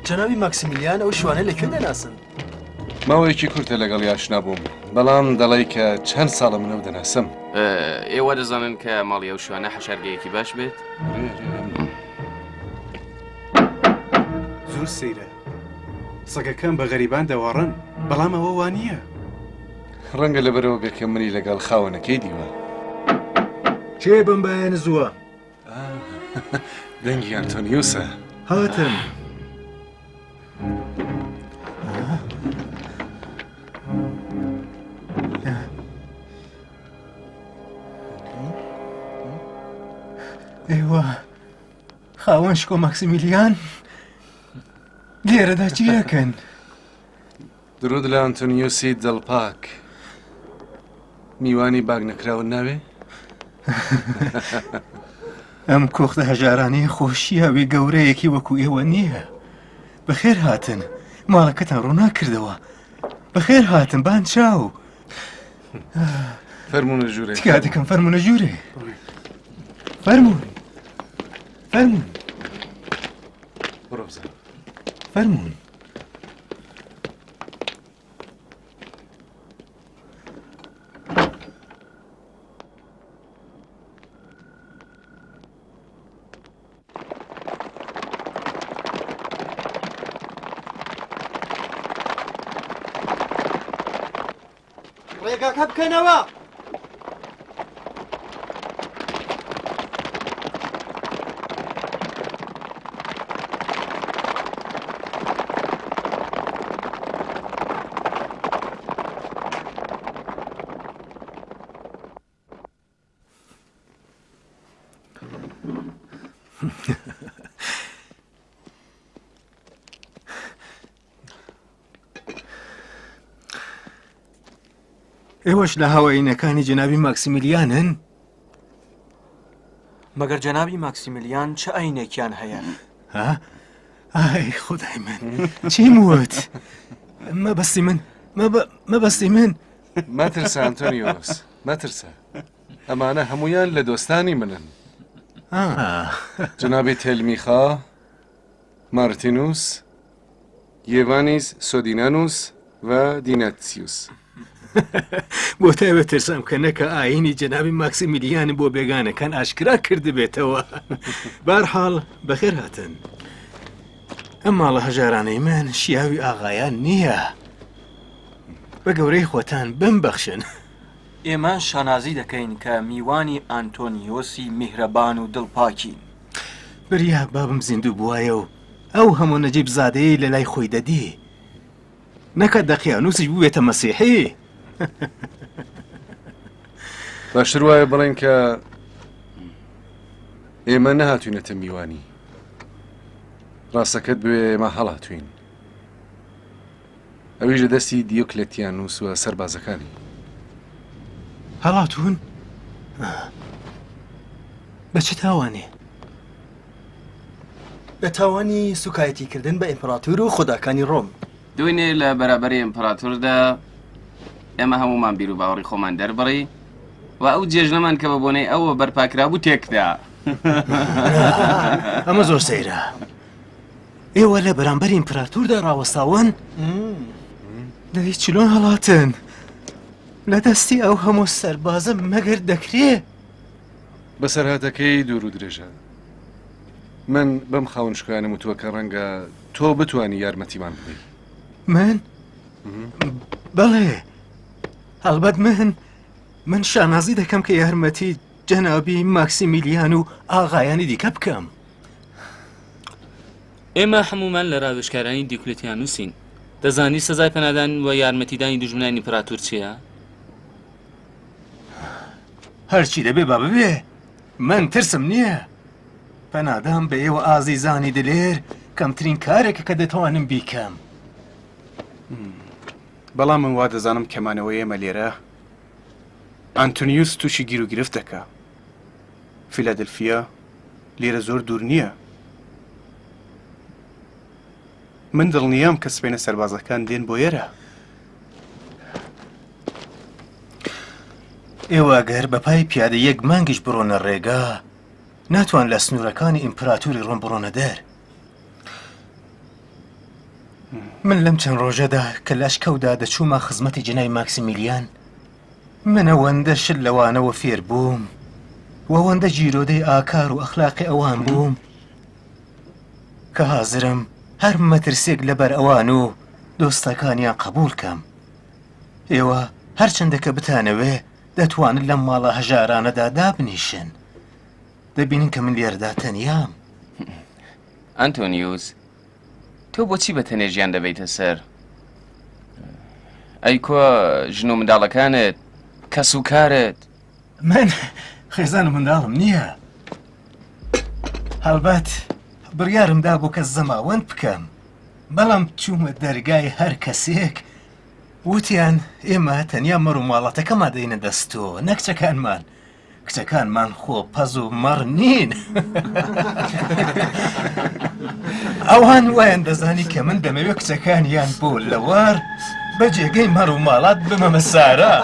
جنابی ماکسیمیلیان ئەو شوانە لەکوێ دەناسن؟ ماوەیەکی کورتە لەگەڵ یاشنا بووم، بەڵام دەڵێ کە چەند ساڵە منەوە دەناسم. ئێوە دەزانن کە ماڵی ئەو شوانە حەشارگەیەکی باش بێت؟ زۆر سەیرە. سەگەکان بە غەریبان دەوەڕن، بەڵام ئەوە وانییە. ڕەنگە لەبەرەوە بێکە منی لەگەڵ خاوەنەکەی دیوە. چێ بمبایەن زووە؟ دەنگی ئەنتۆنیوسە. هاتن. ئێوە خاوەن شکۆ ماکسیمیلیان لێرەدا چی یەکەن؟ درود لە ئەنتۆنیوسی دڵپاک. میوانی باگ نەکراون ناوێ؟ ئەم کۆختە هەژارانەی خۆشییاوی گەورەیەکی وەکو ئێوە نییە. بەخێر هاتن، ماڵەکەتان ڕوونا کردەوە. بەخێر هاتن بان چاو. فەرمونە ژوورێ. تکا دەکەم فەرمونە ژوورێ. فەرمون. فەرمون. بڕۆ بزە. فەرمون. ڕێگاکە بکەنەوە. ئێوەش لە هاوینەکانی جنابی ماکسیمیلیانن؟ مەگەر جنابی ماکسیمیلیان چه ئاینێکیان هەیە؟ ها؟ ئای خودای من چیم وت؟ مەبەستی من مەبەستی من مەترسە ئەنتۆنیۆس، مەترسە. ئەمانە هەمویان لە دۆستانی منن. جنابی تێلمیخا، مارتینوس، یێڤانیس سۆدینانوس و دیناتسیوس. بۆ تایبەت ترسام کە نەکە ئاینی جنابی ماکسیمیلیان بۆ بێگانەکان ئاشکرا کردبێتەوە. بەرحاڵ بەخێر هاتن. ئەم ماڵە هەژارانەی من شیاوی ئاغایان نییە. بە گەورەی خۆتان بمبەخشن. ئێمە شانازی دەکەین کە میوانی ئانتۆنیۆسی میهرەبان و دڵپاکین. بریا بابم زیندوو بووایە و ئەو هەموو نەجیب زادەیە لە لای خۆی دەدی. نەکە دەقیانوسیش بووێتە مەسیحی. باشتر وایە بڵێن کە ئێمە نەهاتوینەتە میوانی. ڕاستەکەت بوێ ئێمە هەڵاتوین. ئەویش لە دەستی دیۆکلێتیانوس و سەربازەکانی. هەڵاتون؟ بە چ تاوانێ؟ بە تاوانی سوکایەتیکردن بە ئیمپراتور و خوداکانی ڕۆم. دوێنێ لە بەرابەری ئیمپراتوردا ئێمە هەمومان بیر و باوەڕی خۆمان دەربڕی و ئەو جێژنەمان کە بە بۆنەی ئەوە بەرپاکرابوو تێکدا. ئەمە زۆر سەیرە. ئێوە لە بەرامبەر ئیمپراتوردا ڕاوەستاون؟ دەی چلۆن هەڵاتن؟ لە دەستی ئەو هەموو سەربازە مەگەر دەکرێ؟ بەسەرهاتەکەی دوور و درێژە. من بەم خاون شکایانم وتووە کە ڕەنگە تۆ بتوانی یارمەتیمان بدەیت. من؟ بەڵێ، هەڵبەت من شانازی دەکەم کە یارمەتی جەنابی ماکسیمیلیان و ئاغایانی دیکە بکەم. ئێمە هەمومان لە ڕاوێژکارانی دیوکلێتیانوسین. دەزانی سزای پەنادان و یارمەتیدانی دوژمنانی ئیمپراتور چییە؟ هەرچی دەبێ با ببێ. من ترسم نییە. پەنادام بە ئێوە ئازیزانی دلێر کەمترین کارێکە کە دەتوانم بیکەم. بەڵام من وا دەزانم کەمانەوەی ئێمە لێرە ئەنتۆنیوس تووشی گیر و گرفت دەکا. فیلادلفیا لێرە زۆر دوور نییە. من دڵنیام کە سبەینە سەربازەکان دێن بۆ ئێرە. ئێوە گەر بە پای پیادە یەک مانگیش بڕۆنە ڕێگا ناتوان لە سنوورەکانی ئیمپراتوری ڕۆم بڕۆنە دەر. من لەم چەند ڕۆژەدا کە لەشکەودا دەچوومە خزمەتی جنای ماکسیمیلیان من ئەوەندە شت لەوانەوە فێر بووم وەوەندە جیرۆدەی ئاکار و ئەخلاقی ئەوان بووم کە حازرم هەر مەترسێک لەبەر ئەوان و دۆستەکانیان قبول کەم. ئێوە هەرچەندە کە بتانەوێ دەتوانن لەم ماڵە هەژارانەدا دابنیشن. دەبینن کە من لێرەدا تەنیام. ئەنتۆنیوس تۆ بۆچی بە تەنێ ژیان دەبیتە سەر؟ ئەی کۆ ژن و منداڵەکانت کەس و کارت؟ من خێزان و منداڵم نییە. هەڵبەت بڕیارمدا بوو کە زەماوەند بکەم، بەڵام چوومە دەرگای هەر کەسێک وتیان ئێمە تەنیا مەڕ و ماڵەتەکەمان دەینە دەستۆ نەک کچەکانمان. کچەکانمان خۆ پەز و مەڕ نین. ئەوان وایان دەزانی کە من دەمەوێت کچەکانیان بۆ لەوار بە جێگەی مەڕ و ماڵات بمەمە سارە.